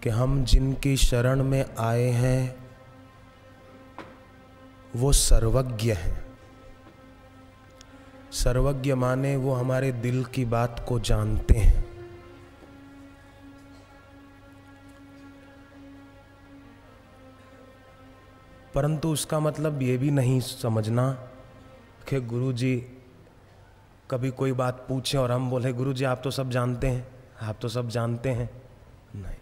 कि हम जिनकी शरण में आए हैं वो सर्वज्ञ हैं। सर्वज्ञ माने वो हमारे दिल की बात को जानते हैं। परंतु उसका मतलब ये भी नहीं समझना कि गुरुजी कभी कोई बात पूछे और हम बोले गुरुजी आप तो सब जानते हैं, आप तो सब जानते हैं। नहीं,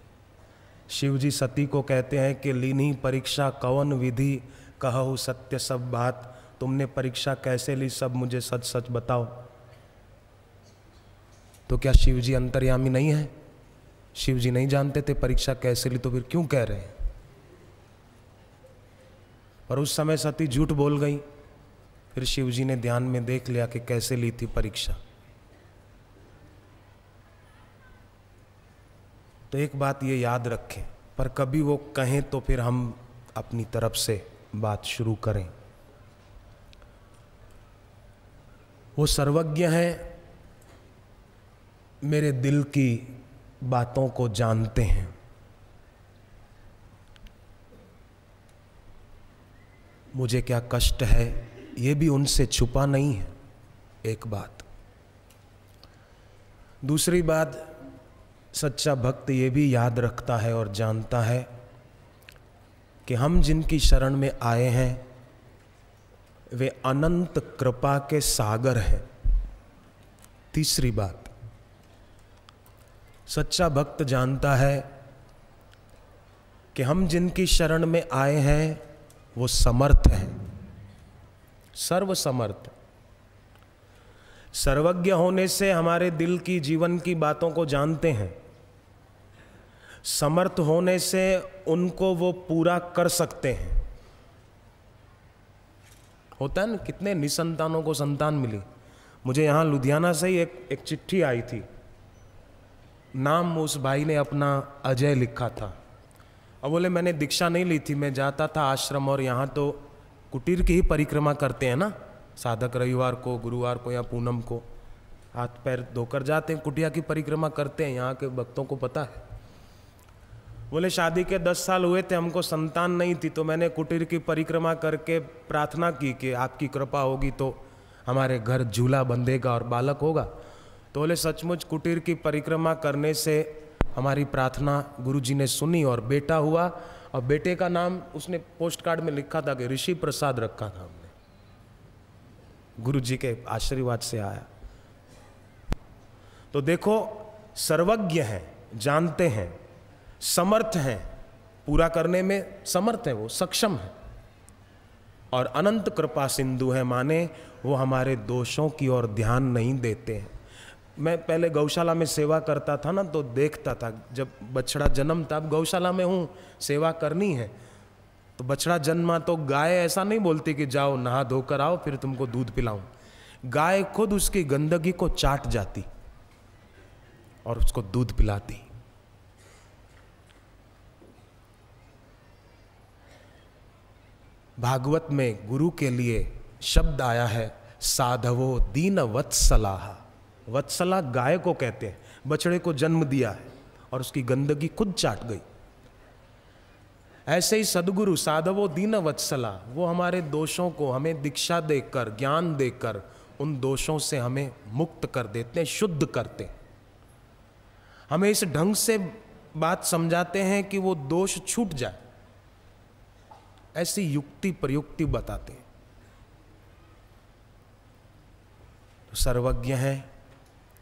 शिव जी सती को कहते हैं कि लीनी परीक्षा कवन विधि कहु सत्य सब बात। तुमने परीक्षा कैसे ली, सब मुझे सच सच बताओ। तो क्या शिव जी अंतर्यामी नहीं है? शिव जी नहीं जानते थे परीक्षा कैसे ली, तो फिर क्यों कह रहे हैं? पर उस समय सती झूठ बोल गई, फिर शिव जी ने ध्यान में देख लिया कि कैसे ली थी परीक्षा। तो एक बात ये याद रखें, पर कभी वो कहें तो फिर हम अपनी तरफ से बात शुरू करें। वो सर्वज्ञ हैं, मेरे दिल की बातों को जानते हैं। मुझे क्या कष्ट है ये भी उनसे छुपा नहीं है, एक बात। दूसरी बात, सच्चा भक्त ये भी याद रखता है और जानता है कि हम जिनकी शरण में आए हैं वे अनंत कृपा के सागर हैं। तीसरी बात, सच्चा भक्त जानता है कि हम जिनकी शरण में आए हैं वो समर्थ हैं, सर्व समर्थ। सर्वज्ञ होने से हमारे दिल की जीवन की बातों को जानते हैं, समर्थ होने से उनको वो पूरा कर सकते हैं। होता है ना, कितने निसंतानों को संतान मिली। मुझे यहाँ लुधियाना से ही एक चिट्ठी आई थी, नाम उस भाई ने अपना अजय लिखा था। अब बोले मैंने दीक्षा नहीं ली थी, मैं जाता था आश्रम और यहाँ तो कुटीर की ही परिक्रमा करते हैं ना साधक, रविवार को, गुरुवार को या पूनम को हाथ पैर धोकर जाते हैं, कुटिया की परिक्रमा करते हैं, यहाँ के भक्तों को पता है। बोले शादी के 10 साल हुए थे, हमको संतान नहीं थी, तो मैंने कुटीर की परिक्रमा करके प्रार्थना की कि आपकी कृपा होगी तो हमारे घर झूला बंधेगा और बालक होगा। तो बोले सचमुच कुटीर की परिक्रमा करने से हमारी प्रार्थना गुरुजी ने सुनी और बेटा हुआ। और बेटे का नाम उसने पोस्ट कार्ड में लिखा था कि ऋषि प्रसाद रखा था हमने, गुरुजी के आशीर्वाद से आया। तो देखो, सर्वज्ञ हैं, जानते हैं, समर्थ हैं, पूरा करने में समर्थ है, वो सक्षम है। और अनंत कृपा सिंधु है, माने वो हमारे दोषों की ओर ध्यान नहीं देते हैं। मैं पहले गौशाला में सेवा करता था ना, तो देखता था जब बछड़ा जन्मता, अब गौशाला में हूँ, सेवा करनी है, तो बछड़ा जन्मा तो गाय ऐसा नहीं बोलती कि जाओ नहा धोकर आओ फिर तुमको दूध पिलाऊं। गाय खुद उसकी गंदगी को चाट जाती और उसको दूध पिलाती। भागवत में गुरु के लिए शब्द आया है, साधवो दीन वत्सलाह। वत्सला गाय को कहते हैं, बछड़े को जन्म दिया है और उसकी गंदगी खुद चाट गई। ऐसे ही सदगुरु साधवो दीन वत्सला, वो हमारे दोषों को हमें दीक्षा देकर, ज्ञान देकर उन दोषों से हमें मुक्त कर देते हैं, शुद्ध करते हैं। हमें इस ढंग से बात समझाते हैं कि वो दोष छूट जाए, ऐसी युक्ति प्रयुक्ति बताते हैं। तो सर्वज्ञ हैं,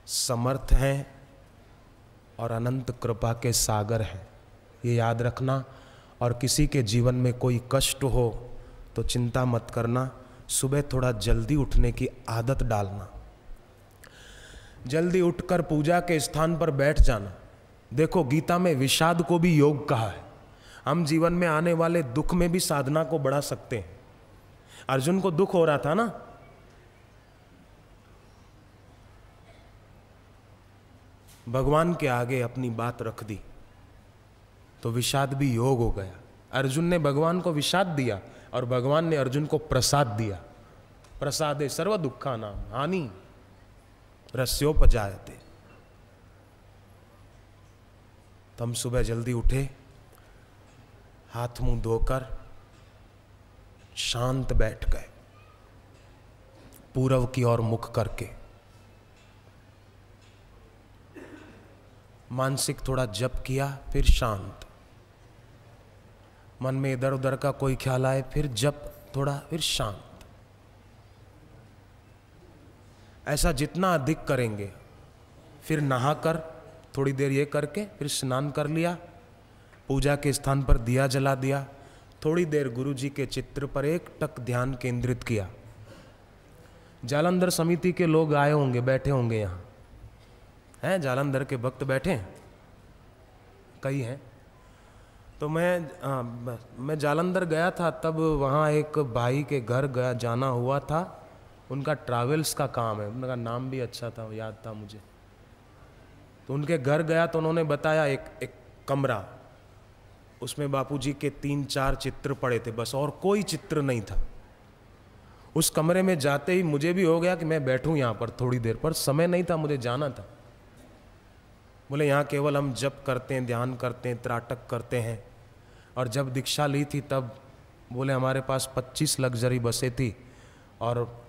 समर्थ हैं और अनंत कृपा के सागर हैं, ये याद रखना। और किसी के जीवन में कोई कष्ट हो तो चिंता मत करना, सुबह थोड़ा जल्दी उठने की आदत डालना, जल्दी उठकर पूजा के स्थान पर बैठ जाना। देखो, गीता में विषाद को भी योग कहा है। हम जीवन में आने वाले दुख में भी साधना को बढ़ा सकते हैं। अर्जुन को दुख हो रहा था ना, भगवान के आगे अपनी बात रख दी तो विषाद भी योग हो गया। अर्जुन ने भगवान को विषाद दिया और भगवान ने अर्जुन को प्रसाद दिया। प्रसादे सर्व दुखानां हानि रस्योपजायते। तो हम सुबह जल्दी उठे, हाथ मुंह धोकर शांत बैठ गए, पूरब की ओर मुख करके। मानसिक थोड़ा जप किया, फिर शांत। मन में इधर उधर का कोई ख्याल आए, फिर जप थोड़ा, फिर शांत। ऐसा जितना अधिक करेंगे। फिर नहाकर थोड़ी देर ये करके फिर स्नान कर लिया, पूजा के स्थान पर दिया जला दिया, थोड़ी देर गुरु जी के चित्र पर एकटक ध्यान केंद्रित किया। जालंधर समिति के लोग आए होंगे, बैठे होंगे यहाँ, हैं जालंधर के भक्त बैठे हैं, कई हैं। तो मैं जालंधर गया था, तब वहाँ एक भाई के घर गया, जाना हुआ था। उनका ट्रैवल्स का काम है, उनका नाम भी अच्छा था, याद था मुझे। तो उनके घर गया तो उन्होंने बताया एक कमरा, उसमें बापूजी के 3-4 चित्र पड़े थे बस, और कोई चित्र नहीं था। उस कमरे में जाते ही मुझे भी हो गया कि मैं बैठूं यहाँ पर थोड़ी देर, पर समय नहीं था, मुझे जाना था। बोले यहाँ केवल हम जप करते हैं, ध्यान करते हैं, त्राटक करते हैं। और जब दीक्षा ली थी तब बोले हमारे पास 25 लग्जरी बसें थी, और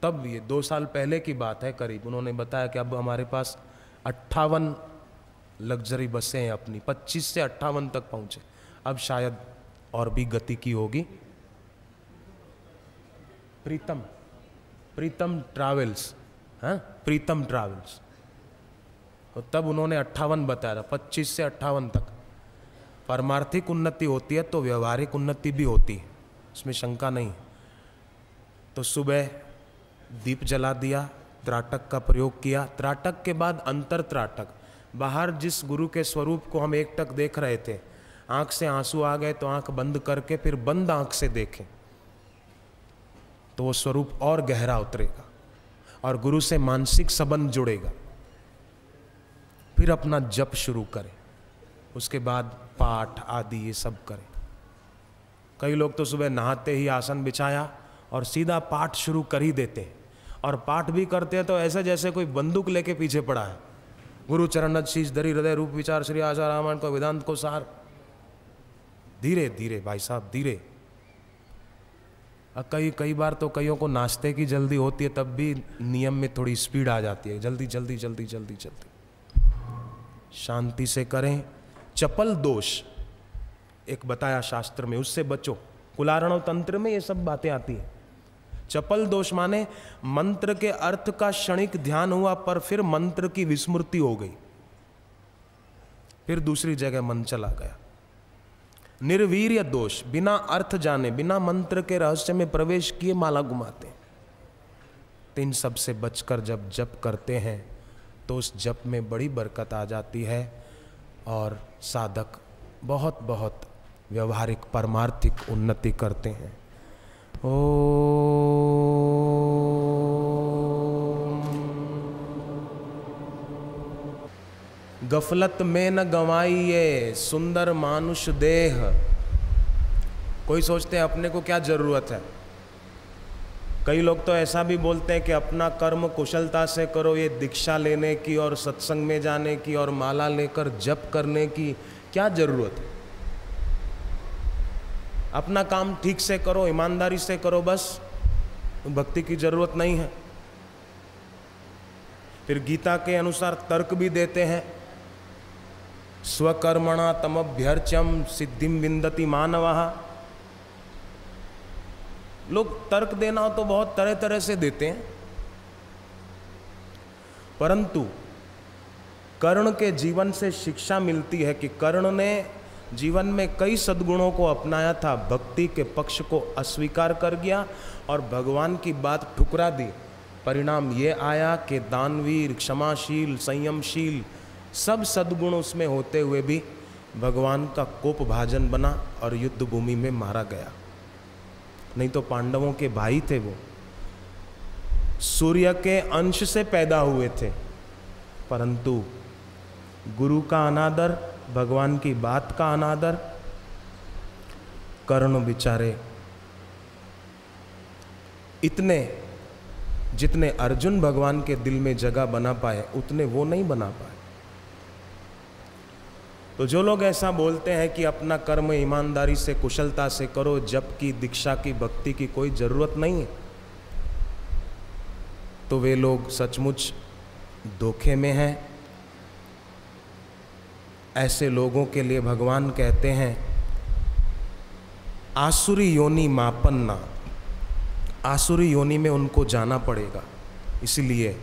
तब ये 2 साल पहले की बात है करीब, उन्होंने बताया कि अब हमारे पास 58 लग्जरी बसें हैं अपनी, 25 से 58 तक पहुँचे। अब शायद और भी गति की होगी। प्रीतम ट्रैवल्स, हाँ प्रीतम ट्रैवल्स। तो तब उन्होंने 58 बताया, 25 से 58 तक। परमार्थिक उन्नति होती है तो व्यवहारिक उन्नति भी होती है, इसमें शंका नहीं। तो सुबह दीप जला दिया, त्राटक का प्रयोग किया। त्राटक के बाद अंतर त्राटक, बाहर जिस गुरु के स्वरूप को हम एकटक देख रहे थे, आंख से आंसू आ गए तो आंख बंद करके फिर बंद आंख से देखें तो वो स्वरूप और गहरा उतरेगा और गुरु से मानसिक संबंध जुड़ेगा। फिर अपना जप शुरू करें, उसके बाद पाठ आदि ये सब करें। कई लोग तो सुबह नहाते ही आसन बिछाया और सीधा पाठ शुरू कर ही देते हैं, और पाठ भी करते हैं तो ऐसा जैसे कोई बंदूक लेके पीछे पड़ा है। गुरु चरणत शीश धरी हृदय रूप विचार श्री आशा रामायण को वेदांत को सार। धीरे धीरे भाई साहब, धीरे। कई बार तो कईयों को नाश्ते की जल्दी होती है, तब भी नियम में थोड़ी स्पीड आ जाती है, जल्दी जल्दी जल्दी जल्दी जल्दी। शांति से करें। चपल दोष एक बताया शास्त्र में, उससे बचो। कुलारणव तंत्र में ये सब बातें आती हैं। चपल दोष माने मंत्र के अर्थ का क्षणिक ध्यान हुआ पर फिर मंत्र की विस्मृति हो गई, फिर दूसरी जगह मन चला गया। निर्वीर्य दोष, बिना अर्थ जाने, बिना मंत्र के रहस्य में प्रवेश किए माला घुमाते हैं। तो इन सब से बचकर जब जप करते हैं तो उस जप में बड़ी बरकत आ जाती है और साधक बहुत बहुत व्यवहारिक परमार्थिक उन्नति करते हैं। गफलत में न गंवाइए सुंदर मानुष देह। कोई सोचते हैं अपने को क्या जरूरत है। कई लोग तो ऐसा भी बोलते हैं कि अपना कर्म कुशलता से करो, ये दीक्षा लेने की और सत्संग में जाने की और माला लेकर जप करने की क्या जरूरत है। अपना काम ठीक से करो, ईमानदारी से करो, बस भक्ति की जरूरत नहीं है। फिर गीता के अनुसार तर्क भी देते हैं, स्वकर्मणा तमभ्यर्च्यम सिद्धिम विन्दति मानवः। लोग तर्क देना हो तो बहुत तरह तरह से देते हैं, परंतु कर्ण के जीवन से शिक्षा मिलती है कि कर्ण ने जीवन में कई सद्गुणों को अपनाया था, भक्ति के पक्ष को अस्वीकार कर गया और भगवान की बात ठुकरा दी। परिणाम ये आया कि दानवीर, क्षमाशील, संयमशील, सब सद्गुण उसमें होते हुए भी भगवान का कोप भाजन बना और युद्ध भूमि में मारा गया। नहीं तो पांडवों के भाई थे वो, सूर्य के अंश से पैदा हुए थे, परंतु गुरु का अनादर, भगवान की बात का अनादर, कर्ण बेचारे इतने जितने अर्जुन भगवान के दिल में जगह बना पाए उतने वो नहीं बना पाए। तो जो लोग ऐसा बोलते हैं कि अपना कर्म ईमानदारी से कुशलता से करो, जबकि दीक्षा की भक्ति की कोई ज़रूरत नहीं है, तो वे लोग सचमुच धोखे में हैं। ऐसे लोगों के लिए भगवान कहते हैं आसुरी योनि मापन्ना, आसुरी योनि में उनको जाना पड़ेगा। इसलिए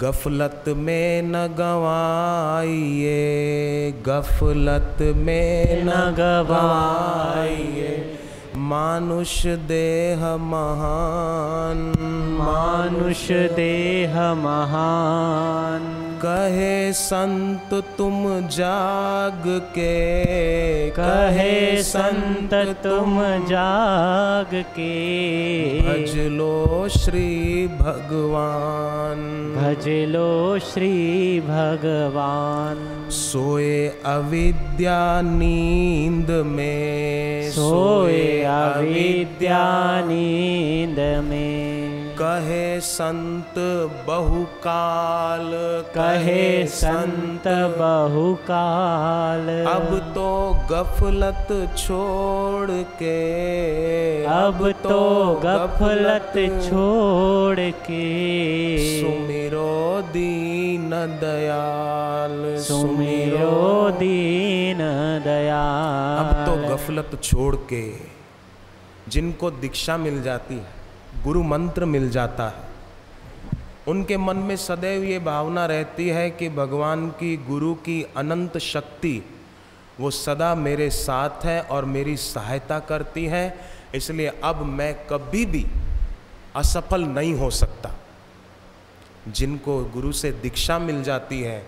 गफलत में न गवाइए, गफलत में न गवाइए, मानुष देह महान, मानुष देह महान। कहे संत तुम जाग के, कहे संत तुम जाग के, भज लो श्री भगवान, भज लो श्री भगवान। सोए अविद्या नींद में, सोए अविद्या नींद में। कहे संत बहुकाल, कहे संत बहुकाल। अब तो गफलत छोड़ के, अब तो गफलत छोड़ के, सुमिरो दीन दयाल, सुमिरो दीन दयाल। अब तो गफलत छोड़ के, जिनको दीक्षा मिल जाती है, गुरु मंत्र मिल जाता है, उनके मन में सदैव ये भावना रहती है कि भगवान की, गुरु की अनंत शक्ति वो सदा मेरे साथ है और मेरी सहायता करती है, इसलिए अब मैं कभी भी असफल नहीं हो सकता। जिनको गुरु से दीक्षा मिल जाती है,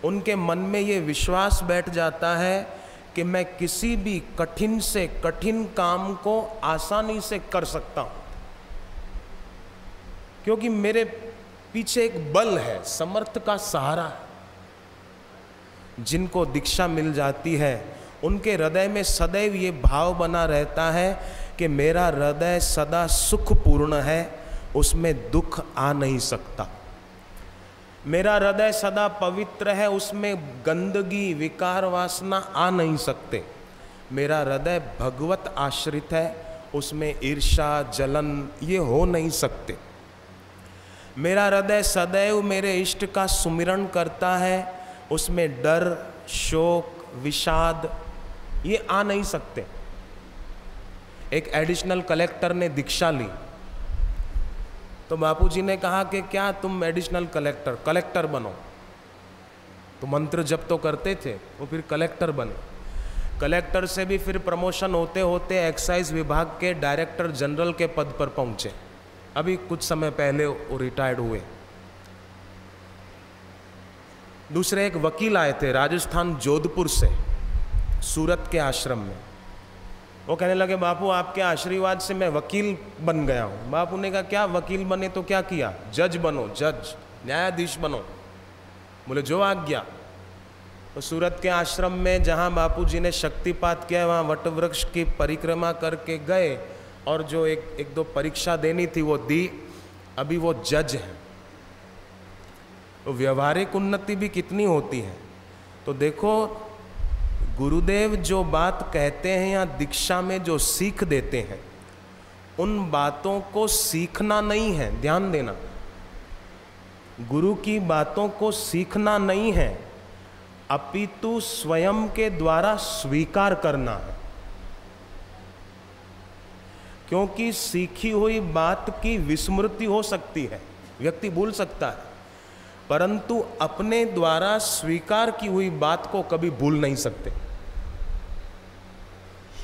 उनके मन में ये विश्वास बैठ जाता है कि मैं किसी भी कठिन से कठिन काम को आसानी से कर सकता हूँ, क्योंकि मेरे पीछे एक बल है, समर्थ का सहारा है। जिनको दीक्षा मिल जाती है, उनके हृदय में सदैव ये भाव बना रहता है कि मेरा हृदय सदा सुखपूर्ण है, उसमें दुख आ नहीं सकता। मेरा हृदय सदा पवित्र है, उसमें गंदगी, विकार, वासना आ नहीं सकते। मेरा हृदय भगवत आश्रित है, उसमें ईर्ष्या, जलन ये हो नहीं सकते। मेरा हृदय सदैव मेरे इष्ट का सुमिरन करता है, उसमें डर, शोक, विषाद ये आ नहीं सकते। एक एडिशनल कलेक्टर ने दीक्षा ली, तो बापूजी ने कहा कि क्या तुम एडिशनल कलेक्टर बनो। तो मंत्र जप तो करते थे, वो फिर कलेक्टर बने। कलेक्टर से भी फिर प्रमोशन होते होते एक्साइज विभाग के डायरेक्टर जनरल के पद पर पहुंचे। अभी कुछ समय पहले वो रिटायर्ड हुए। दूसरे एक वकील आए थे राजस्थान जोधपुर से, सूरत के आश्रम में। वो कहने लगे बापू आपके आशीर्वाद से मैं वकील बन गया हूँ। बापू ने कहा क्या वकील बने तो क्या किया? जज बनो, जज, न्यायाधीश बनो। बोले जो आज्ञा। तो सूरत के आश्रम में जहाँ बापूजी ने शक्तिपात किया, वहाँ वट वृक्ष की परिक्रमा करके गए और जो एक दो परीक्षा देनी थी वो दी। अभी वो जज हैं। तो व्यवहारिक उन्नति भी कितनी होती है। तो देखो गुरुदेव जो बात कहते हैं या दीक्षा में जो सीख देते हैं, उन बातों को सीखना नहीं है, ध्यान देना। गुरु की बातों को सीखना नहीं है, अपितु स्वयं के द्वारा स्वीकार करना है। क्योंकि सीखी हुई बात की विस्मृति हो सकती है, व्यक्ति भूल सकता है, परंतु अपने द्वारा स्वीकार की हुई बात को कभी भूल नहीं सकते।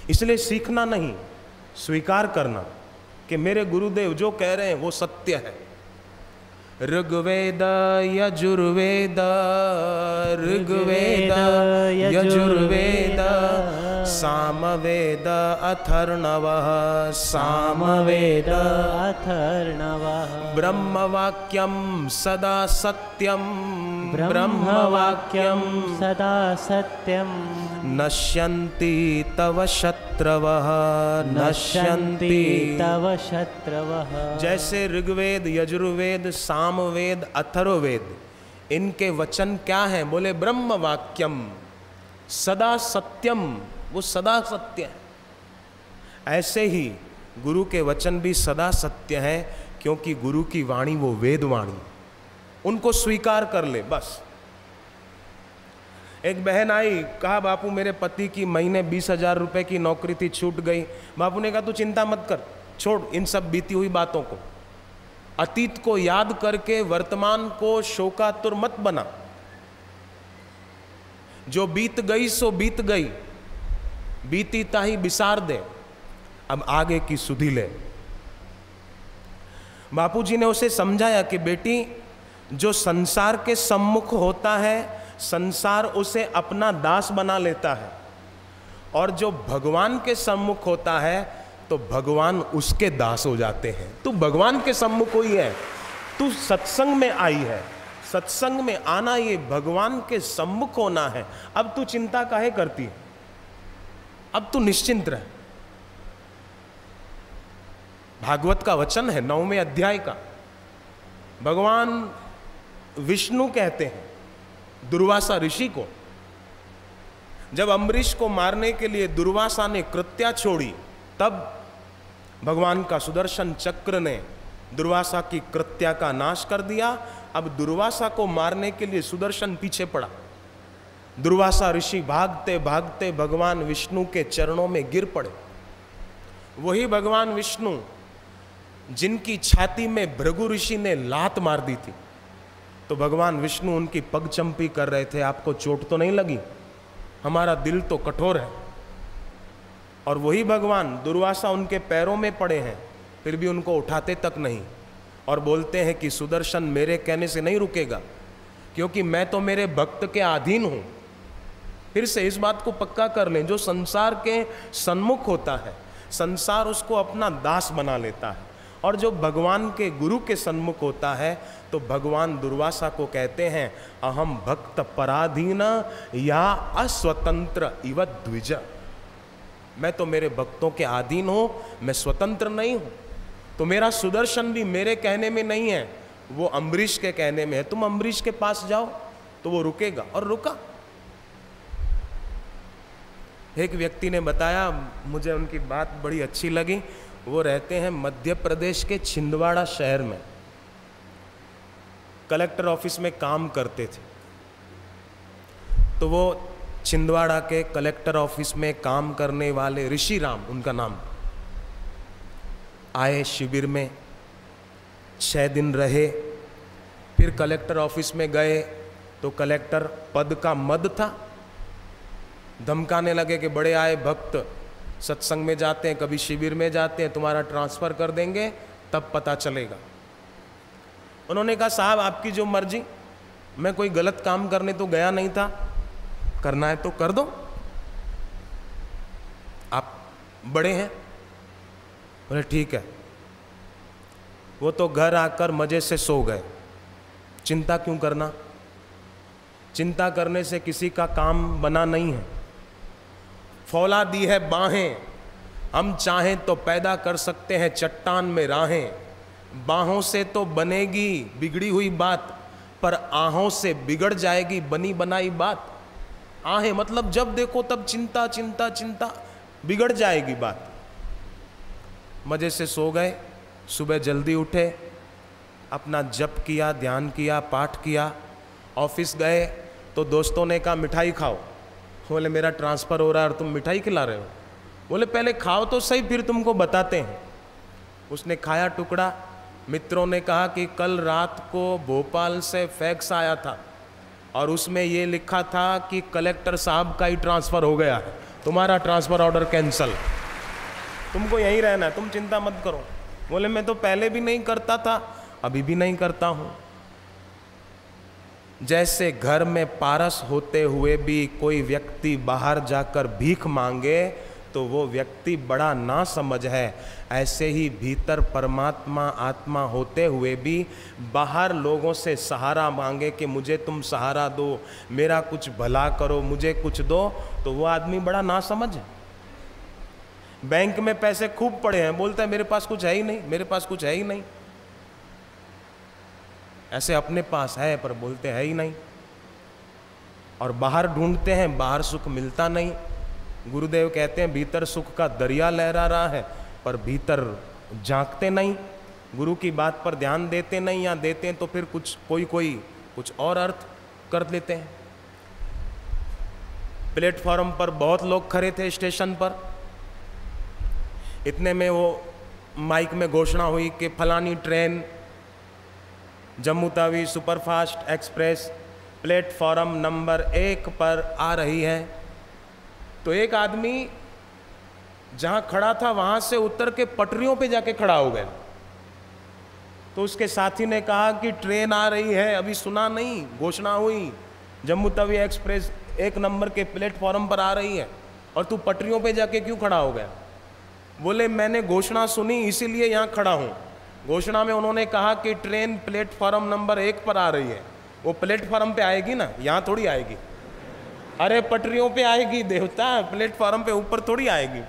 इसलिए सीखना नहीं, स्वीकार करना कि मेरे गुरुदेव जो कह रहे हैं वो सत्य है। ऋग्वेद यजुर्वेद, ऋग्वेद यजुर्वेद, सामवेद अथर्णवः, सामवेद अथर्णवः, ब्रह्मवाक्यं सदा सत्यं, ब्रह्मवाक्यं सदा सत्यं, नश्यन्ति तव शत्रवः, नश्यन्ति तव शत्रवः। जैसे ऋग्वेद, यजुर्वेद, सामवेद, अथर्ववेद, इनके वचन क्या हैं? बोले ब्रह्म वाक्यम, सदा सत्यम, वो सदा सत्य है। ऐसे ही गुरु के वचन भी सदा सत्य हैं, क्योंकि गुरु की वाणी वो वेद वाणी, उनको स्वीकार कर ले बस। एक बहन आई, कहा बापू मेरे पति की महीने 20,000 रुपए की नौकरी थी, छूट गई। बापू ने कहा तू चिंता मत कर, छोड़ इन सब बीती हुई बातों को, अतीत को याद करके वर्तमान को शोकातुर मत बना। जो बीत गई सो बीत गई, बीती ताही बिसार दे, अब आगे की सुधि ले। बापूजी ने उसे समझाया कि बेटी, जो संसार के सम्मुख होता है, संसार उसे अपना दास बना लेता है, और जो भगवान के सम्मुख होता है तो भगवान उसके दास हो जाते हैं। तू भगवान के सम्मुख हुई है, तू सत्संग में आई है, सत्संग में आना ये भगवान के सम्मुख होना है। अब तू चिंता काहे करती है, अब तू निश्चिंत रह। भागवत का वचन है 9वें अध्याय का, भगवान विष्णु कहते हैं दुर्वासा ऋषि को, जब अम्बरीश को मारने के लिए दुर्वासा ने कृत्या छोड़ी, तब भगवान का सुदर्शन चक्र ने दुर्वासा की कृत्या का नाश कर दिया। अब दुर्वासा को मारने के लिए सुदर्शन पीछे पड़ा। दुर्वासा ऋषि भागते भागते भगवान विष्णु के चरणों में गिर पड़े। वही भगवान विष्णु जिनकी छाती में भृगु ऋषि ने लात मार दी थी, तो भगवान विष्णु उनकी पगचंपी कर रहे थे, आपको चोट तो नहीं लगी, हमारा दिल तो कठोर है। और वही भगवान दुर्वासा उनके पैरों में पड़े हैं, फिर भी उनको उठाते तक नहीं, और बोलते हैं कि सुदर्शन मेरे कहने से नहीं रुकेगा, क्योंकि मैं तो मेरे भक्त के अधीन हूं। फिर से इस बात को पक्का कर लें, जो संसार के सन्मुख होता है, संसार उसको अपना दास बना लेता है, और जो भगवान के गुरु के सन्मुख होता है, तो भगवान दुर्वासा को कहते हैं अहम भक्त पराधीन या अस्वतंत्र इव द्विज। मैं तो मेरे भक्तों के अधीन हूं, मैं स्वतंत्र नहीं हूं। तो मेरा सुदर्शन भी मेरे कहने में नहीं है, वो अम्बरीश के कहने में है। तुम अम्बरीश के पास जाओ तो वो रुकेगा, और रुका। एक व्यक्ति ने बताया, मुझे उनकी बात बड़ी अच्छी लगी। वो रहते हैं मध्य प्रदेश के छिंदवाड़ा शहर में, कलेक्टर ऑफिस में काम करते थे। तो वो छिंदवाड़ा के कलेक्टर ऑफिस में काम करने वाले ऋषि राम, उनका नाम, आए शिविर में 6 दिन रहे। फिर कलेक्टर ऑफिस में गए तो कलेक्टर पद का मद था, धमकाने लगे कि बड़े आए भक्त सत्संग में जाते हैं, कभी शिविर में जाते हैं, तुम्हारा ट्रांसफ़र कर देंगे, तब पता चलेगा। उन्होंने कहा साहब आपकी जो मर्जी, मैं कोई गलत काम करने तो गया नहीं था, करना है तो कर दो, आप बड़े हैं। बोले ठीक है। वो तो घर आकर मजे से सो गए। चिंता क्यों करना, चिंता करने से किसी का काम बना नहीं है। फौला दी है बाहें, हम चाहें तो पैदा कर सकते हैं चट्टान में राहें। बाहों से तो बनेगी बिगड़ी हुई बात, पर आहों से बिगड़ जाएगी बनी बनाई बात। आहें मतलब जब देखो तब चिंता चिंता चिंता, बिगड़ जाएगी बात। मजे से सो गए, सुबह जल्दी उठे, अपना जप किया, ध्यान किया, पाठ किया। ऑफिस गए तो दोस्तों ने कहा मिठाई खाओ। बोले मेरा ट्रांसफ़र हो रहा है और तुम मिठाई खिला रहे हो। बोले पहले खाओ तो सही, फिर तुमको बताते हैं। उसने खाया टुकड़ा। मित्रों ने कहा कि कल रात को भोपाल से फैक्स आया था और उसमें ये लिखा था कि कलेक्टर साहब का ही ट्रांसफ़र हो गया है, तुम्हारा ट्रांसफ़र ऑर्डर कैंसल, तुमको यहीं रहना है, तुम चिंता मत करो। बोले मैं तो पहले भी नहीं करता था, अभी भी नहीं करता हूँ। जैसे घर में पारस होते हुए भी कोई व्यक्ति बाहर जाकर भीख मांगे तो वो व्यक्ति बड़ा ना समझ है, ऐसे ही भीतर परमात्मा आत्मा होते हुए भी बाहर लोगों से सहारा मांगे कि मुझे तुम सहारा दो, मेरा कुछ भला करो, मुझे कुछ दो, तो वो आदमी बड़ा ना समझ है। बैंक में पैसे खूब पड़े हैं, बोलता है मेरे पास कुछ है ही नहीं, मेरे पास कुछ है ही नहीं। ऐसे अपने पास है पर बोलते है ही नहीं। और बाहर ढूंढते हैं, बाहर सुख मिलता नहीं। गुरुदेव कहते हैं भीतर सुख का दरिया लहरा रहा है, पर भीतर झांकते नहीं, गुरु की बात पर ध्यान देते नहीं, या देते हैं तो फिर कोई कुछ और अर्थ कर लेते हैं। प्लेटफॉर्म पर बहुत लोग खड़े थे स्टेशन पर, इतने में वो माइक में घोषणा हुई कि फलानी train Jammu Tawi superfast express platform number 1 पर आ रही है। तो एक आदमी जहां खड़ा था वहां से उतर के पटरियों पे जाके खड़ा हो गया। तो उसके साथी ने कहा कि ट्रेन आ रही है, अभी सुना नहीं, घोषणा हुई जम्मू तवी एक्सप्रेस 1 नंबर के प्लेटफॉर्म पर आ रही है, और तू पटरियों पे जाके क्यों खड़ा हो गया? बोले मैंने घोषणा सुनी इसीलिए यहाँ खड़ा हूँ। घोषणा में उन्होंने कहा कि ट्रेन प्लेटफॉर्म नंबर 1 पर आ रही है, वो प्लेटफॉर्म पे आएगी ना, यहाँ थोड़ी आएगी। अरे पटरियों पे आएगी देवता, प्लेटफॉर्म पे ऊपर थोड़ी आएगी।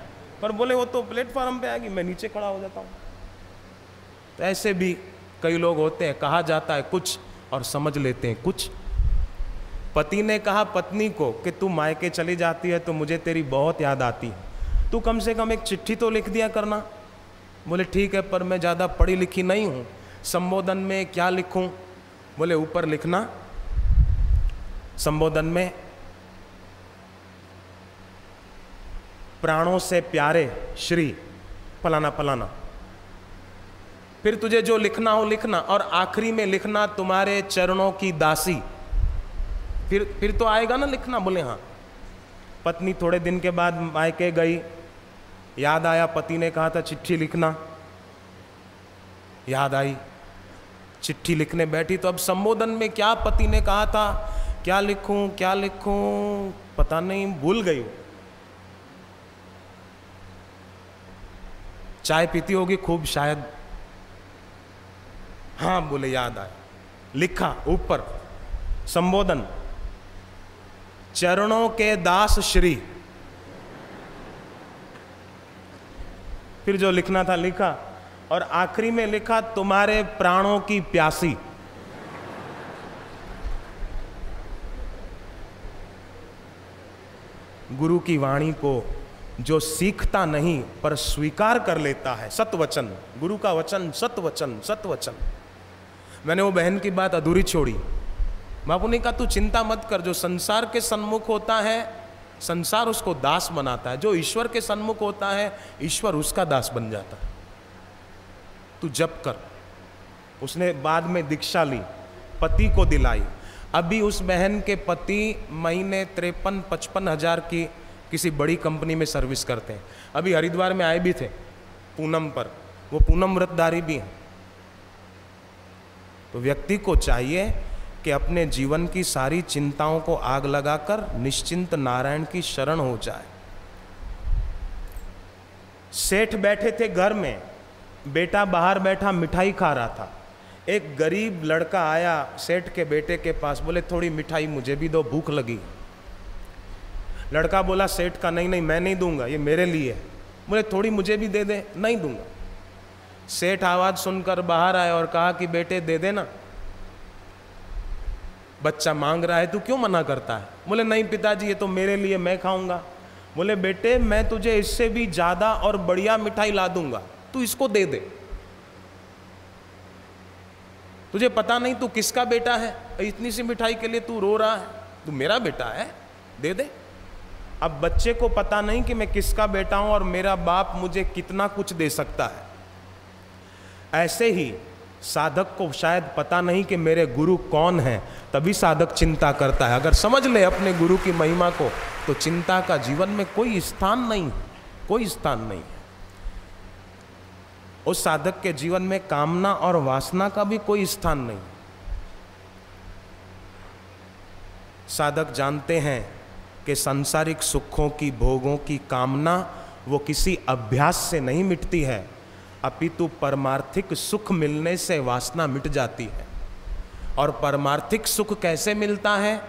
पर बोले वो तो प्लेटफॉर्म पे आएगी, मैं नीचे खड़ा हो जाता हूँ। तो ऐसे भी कई लोग होते हैं, कहा जाता है कुछ और समझ लेते हैं कुछ। पति ने कहा पत्नी को कि तू मायके चली जाती है तो मुझे तेरी बहुत याद आती है, तू कम से कम एक चिट्ठी तो लिख दिया करना। बोले ठीक है, पर मैं ज़्यादा पढ़ी लिखी नहीं हूँ, संबोधन में क्या लिखूँ? बोले ऊपर लिखना संबोधन में, प्राणों से प्यारे श्री फलाना फलाना, फिर तुझे जो लिखना हो लिखना, और आखिरी में लिखना तुम्हारे चरणों की दासी। फिर तो आएगा ना लिखना। बोले हाँ। पत्नी थोड़े दिन के बाद मायके गई, याद आया पति ने कहा था चिट्ठी लिखना, याद आई चिट्ठी लिखने बैठी। तो अब संबोधन में क्या पति ने कहा था, क्या लिखूं पता नहीं, भूल गई। चाय पीती होगी खूब शायद, हाँ बोले याद आया, लिखा ऊपर संबोधन, चरणों के दास श्री। फिर जो लिखना था लिखा, और आखिरी में लिखा तुम्हारे प्राणों की प्यासी। गुरु की वाणी को जो सीखता नहीं पर स्वीकार कर लेता है, सतवचन, गुरु का वचन सतवचन, सतवचन। मैंने वो बहन की बात अधूरी छोड़ी। बापू ने कहा तू चिंता मत कर, जो संसार के सन्मुख होता है संसार उसको दास बनाता है, जो ईश्वर के सन्मुख होता है ईश्वर उसका दास बन जाता है, तू जप कर। उसने बाद में दीक्षा ली, पति को दिलाई। अभी उस बहन के पति महीने 53-55 हज़ार की किसी बड़ी कंपनी में सर्विस करते हैं। अभी हरिद्वार में आए भी थे पूनम पर, वो पूनम व्रतधारी भी हैं। तो व्यक्ति को चाहिए कि अपने जीवन की सारी चिंताओं को आग लगाकर निश्चिंत नारायण की शरण हो जाए। सेठ बैठे थे घर में, बेटा बाहर बैठा मिठाई खा रहा था। एक गरीब लड़का आया सेठ के बेटे के पास, बोले थोड़ी मिठाई मुझे भी दो, भूख लगी। लड़का बोला सेठ का नहीं मैं नहीं दूंगा, ये मेरे लिए है। बोले थोड़ी मुझे भी दे दे, नहीं दूंगा। सेठ आवाज सुनकर बाहर आए और कहा कि बेटे दे देना, बच्चा मांग रहा है, तू क्यों मना करता है? बोले नहीं पिताजी ये तो मेरे लिए, मैं खाऊंगा। बोले बेटे मैं तुझे इससे भी ज्यादा और बढ़िया मिठाई ला दूंगा, तू इसको दे दे। तुझे पता नहीं तू किसका बेटा है, इतनी सी मिठाई के लिए तू रो रहा है, तू मेरा बेटा है, दे दे। अब बच्चे को पता नहीं कि मैं किसका बेटा हूं और मेरा बाप मुझे कितना कुछ दे सकता है। ऐसे ही साधक को शायद पता नहीं कि मेरे गुरु कौन है, तभी साधक चिंता करता है। अगर समझ ले अपने गुरु की महिमा को तो चिंता का जीवन में कोई स्थान नहीं, कोई स्थान नहीं है। उस साधक के जीवन में कामना और वासना का भी कोई स्थान नहीं। साधक जानते हैं कि सांसारिक सुखों की, भोगों की कामना वो किसी अभ्यास से नहीं मिटती है, अपितु परमार्थिक सुख मिलने से वासना मिट जाती है। और परमार्थिक सुख कैसे मिलता है?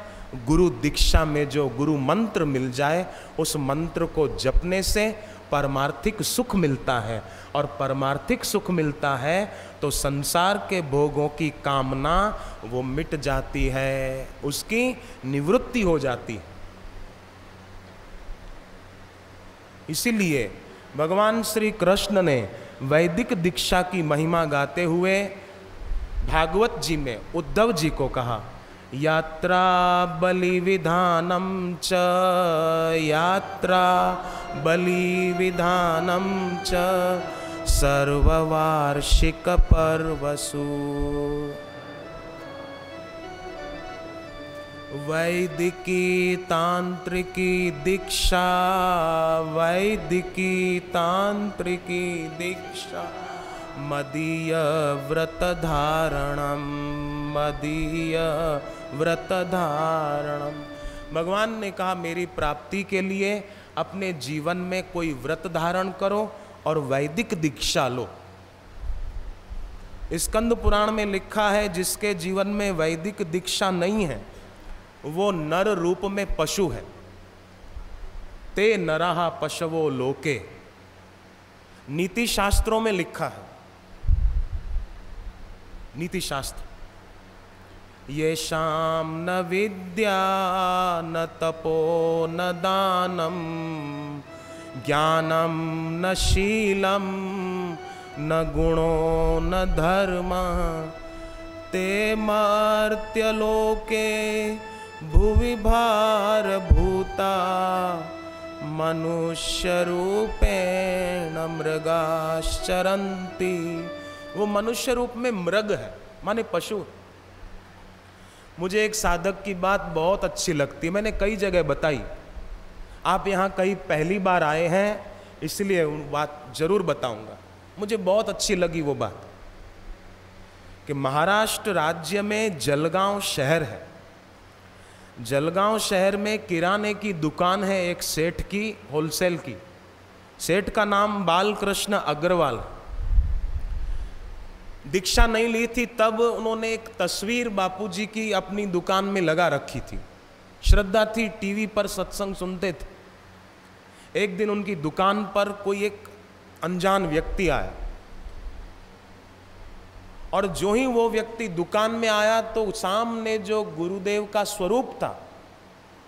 गुरु दीक्षा में जो गुरु मंत्र मिल जाए, उस मंत्र को जपने से परमार्थिक सुख मिलता है, और परमार्थिक सुख मिलता है तो संसार के भोगों की कामना वो मिट जाती है, उसकी निवृत्ति हो जाती है। इसीलिए भगवान श्री कृष्ण ने वैदिक दीक्षा की महिमा गाते हुए भागवत जी में उद्धव जी को कहा, यात्रा बलि विधानम च, यात्रा बलि विधानम च, सर्ववार्षिक पर्वसु। वैदिकी तांत्रिकी दीक्षा, वैदिकी तांत्रिकी दीक्षा, मदीय व्रत धारणम, मदीय व्रत धारणम। भगवान ने कहा मेरी प्राप्ति के लिए अपने जीवन में कोई व्रत धारण करो और वैदिक दीक्षा लो। स्कंद पुराण में लिखा है जिसके जीवन में वैदिक दीक्षा नहीं है वो नर रूप में पशु है। ते नरहा पशवो लोके, नीति शास्त्रों में लिखा है, नीति शास्त्र, ये शाम न विद्या न तपो न दानम, ज्ञानम न शीलम न गुणो न धर्म, ते मर्त्यलोके भुवि भार भूता, मनुष्य रूपेण मृगाश्चरन्ति। वो मनुष्य रूप में मृग है, माने पशु। मुझे एक साधक की बात बहुत अच्छी लगती है, मैंने कई जगह बताई। आप यहाँ कहीं पहली बार आए हैं इसलिए बात जरूर बताऊंगा। मुझे बहुत अच्छी लगी वो बात कि महाराष्ट्र राज्य में जलगांव शहर है। जलगांव शहर में किराने की दुकान है एक सेठ की, होलसेल की। सेठ का नाम बालकृष्ण अग्रवाल। दीक्षा नहीं ली थी तब उन्होंने एक तस्वीर बापूजी की अपनी दुकान में लगा रखी थी। श्रद्धा थी, टीवी पर सत्संग सुनते थे। एक दिन उनकी दुकान पर कोई एक अनजान व्यक्ति आया और जो ही वो व्यक्ति दुकान में आया तो सामने जो गुरुदेव का स्वरूप था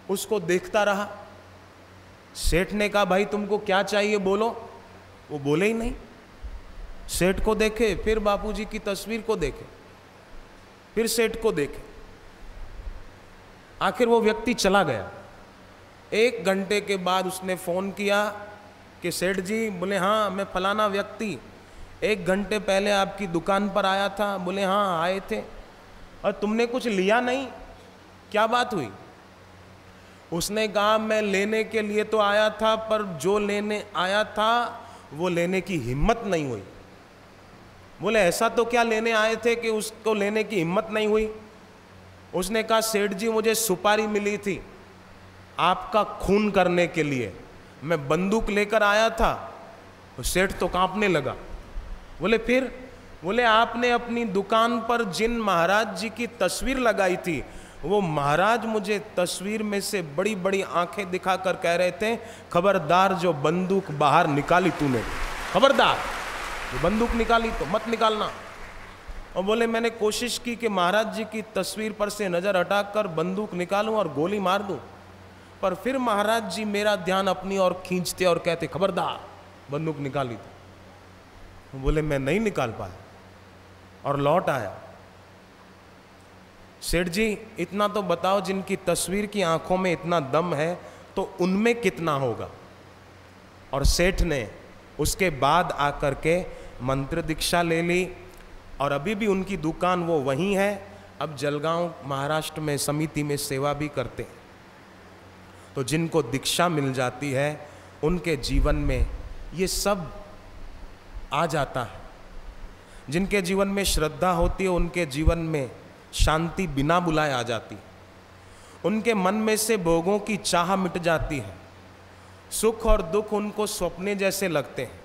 उसको देखता रहा। सेठ ने कहा भाई तुमको क्या चाहिए बोलो। वो बोले ही नहीं। सेठ को देखे, फिर बापूजी की तस्वीर को देखे, फिर सेठ को देखे, आखिर वो व्यक्ति चला गया। 1 घंटे के बाद उसने फोन किया कि सेठ जी, बोले हाँ मैं फलाना व्यक्ति 1 घंटे पहले आपकी दुकान पर आया था। बोले हाँ आए थे, और तुमने कुछ लिया नहीं, क्या बात हुई? उसने कहा मैं लेने के लिए तो आया था पर जो लेने आया था वो लेने की हिम्मत नहीं हुई। बोले ऐसा तो क्या लेने आए थे कि उसको लेने की हिम्मत नहीं हुई? उसने कहा सेठ जी मुझे सुपारी मिली थी आपका खून करने के लिए, मैं बंदूक लेकर आया था। सेठ तो कांपने लगा। बोले फिर? बोले आपने अपनी दुकान पर जिन महाराज जी की तस्वीर लगाई थी वो महाराज मुझे तस्वीर में से बड़ी बड़ी आंखें दिखाकर कह रहे थे खबरदार जो बंदूक बाहर निकाली तूने, खबरदार जो बंदूक निकाली तो मत निकालना। और बोले मैंने कोशिश की कि महाराज जी की तस्वीर पर से नज़र हटाकर बंदूक निकालूं और गोली मार दूं, पर फिर महाराज जी मेरा ध्यान अपनी ओर खींचते और कहते खबरदार बंदूक निकाली तो। बोले मैं नहीं निकाल पाया और लौट आया। सेठ जी इतना तो बताओ जिनकी तस्वीर की आंखों में इतना दम है तो उनमें कितना होगा? और सेठ ने उसके बाद आकर के मंत्र दीक्षा ले ली और अभी भी उनकी दुकान वो वहीं है। अब जलगांव महाराष्ट्र में समिति में सेवा भी करते हैं। तो जिनको दीक्षा मिल जाती है उनके जीवन में ये सब आ जाता है। जिनके जीवन में श्रद्धा होती है उनके जीवन में शांति बिना बुलाए आ जाती है। उनके मन में से भोगों की चाह मिट जाती है। सुख और दुख उनको स्वप्ने जैसे लगते हैं।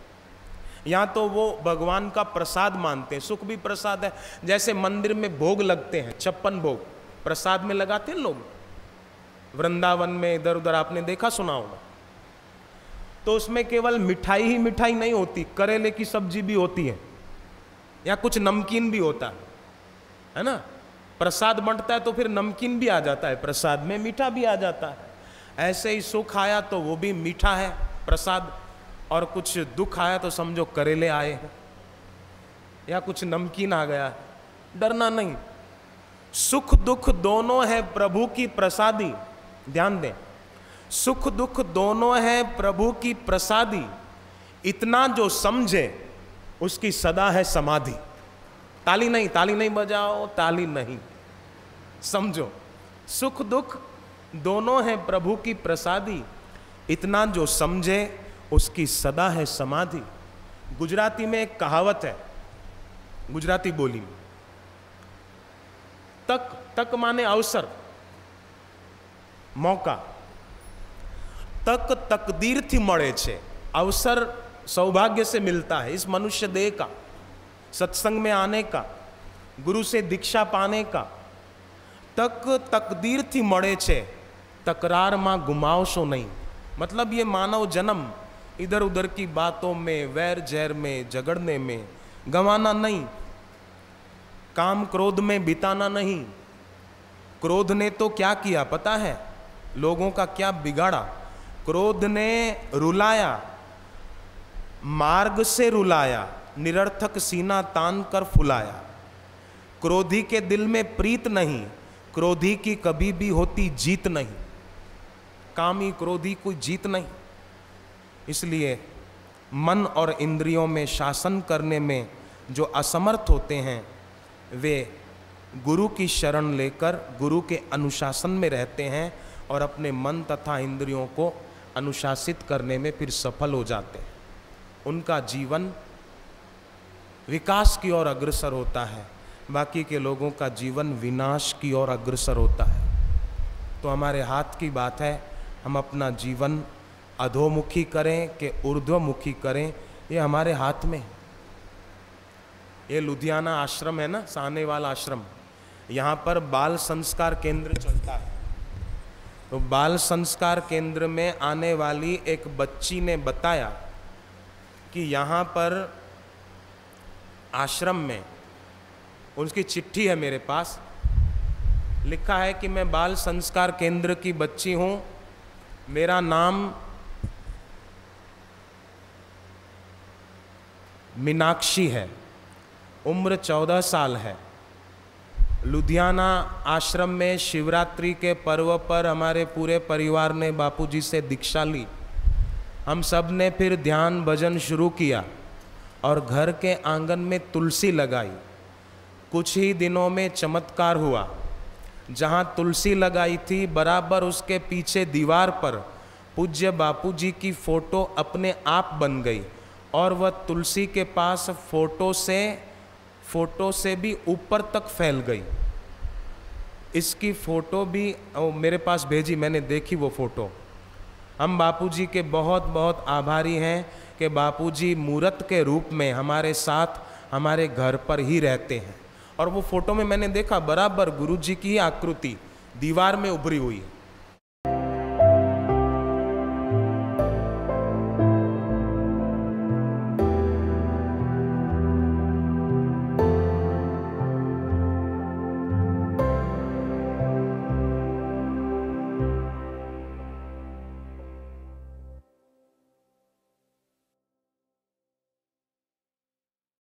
या तो वो भगवान का प्रसाद मानते हैं, सुख भी प्रसाद है। जैसे मंदिर में भोग लगते हैं, 56 भोग प्रसाद में लगाते हैं लोग, वृंदावन में इधर उधर आपने देखा सुना होगा। तो उसमें केवल मिठाई ही मिठाई नहीं होती, करेले की सब्जी भी होती है, या कुछ नमकीन भी होता है ना। प्रसाद बंटता है तो फिर नमकीन भी आ जाता है, प्रसाद में मीठा भी आ जाता है। ऐसे ही सुख आया तो वो भी मीठा है प्रसाद, और कुछ दुख आया तो समझो करेले आए हैं या कुछ नमकीन आ गया। डरना नहीं, सुख दुख दोनों है प्रभु की प्रसादी। ध्यान दें, सुख दुख दोनों है प्रभु की प्रसादी, इतना जो समझे उसकी सदा है समाधि। ताली नहीं बजाओ, ताली नहीं, समझो। सुख दुख दोनों है प्रभु की प्रसादी, इतना जो समझे उसकी सदा है समाधि। गुजराती में एक कहावत है, गुजराती बोली में, तक माने अवसर, मौका। तक तकदीर थी मळे छे, अवसर सौभाग्य से मिलता है, इस मनुष्य देह का, सत्संग में आने का, गुरु से दीक्षा पाने का। तक तकदीर थी मळे छे, तकरार मां गुमावशो नहीं। मतलब ये मानव जन्म इधर उधर की बातों में, वैर जहर में, झगड़ने में गंवाना नहीं, काम क्रोध में बिताना नहीं। क्रोध ने तो क्या किया पता है, लोगों का क्या बिगाड़ा। क्रोध ने रुलाया, मार्ग से रुलाया, निरर्थक सीना तान कर फुलाया। क्रोधी के दिल में प्रीत नहीं, क्रोधी की कभी भी होती जीत नहीं। कामी क्रोधी कोई जीत नहीं। इसलिए मन और इंद्रियों में शासन करने में जो असमर्थ होते हैं, वे गुरु की शरण लेकर गुरु के अनुशासन में रहते हैं और अपने मन तथा इंद्रियों को अनुशासित करने में फिर सफल हो जाते हैं। उनका जीवन विकास की ओर अग्रसर होता है, बाकी के लोगों का जीवन विनाश की ओर अग्रसर होता है। तो हमारे हाथ की बात है, हम अपना जीवन अधोमुखी करें कि ऊर्ध्वमुखी करें, ये हमारे हाथ में। ये लुधियाना आश्रम है ना, साहनेवाल आश्रम, यहाँ पर बाल संस्कार केंद्र चलता है। तो बाल संस्कार केंद्र में आने वाली एक बच्ची ने बताया कि यहाँ पर आश्रम में, उसकी चिट्ठी है मेरे पास, लिखा है कि मैं बाल संस्कार केंद्र की बच्ची हूँ, मेरा नाम मीनाक्षी है, उम्र 14 साल है। लुधियाना आश्रम में शिवरात्रि के पर्व पर हमारे पूरे परिवार ने बापूजी से दीक्षा ली। हम सब ने फिर ध्यान भजन शुरू किया और घर के आंगन में तुलसी लगाई। कुछ ही दिनों में चमत्कार हुआ। जहाँ तुलसी लगाई थी बराबर उसके पीछे दीवार पर पूज्य बापूजी की फोटो अपने आप बन गई और वह तुलसी के पास फोटो से भी ऊपर तक फैल गई। इसकी फोटो भी मेरे पास भेजी, मैंने देखी वो फोटो। हम बापूजी के बहुत बहुत आभारी हैं कि बापूजी मूर्त के रूप में हमारे साथ हमारे घर पर ही रहते हैं। और वो फोटो में मैंने देखा बराबर गुरुजी की आकृति दीवार में उभरी हुई है।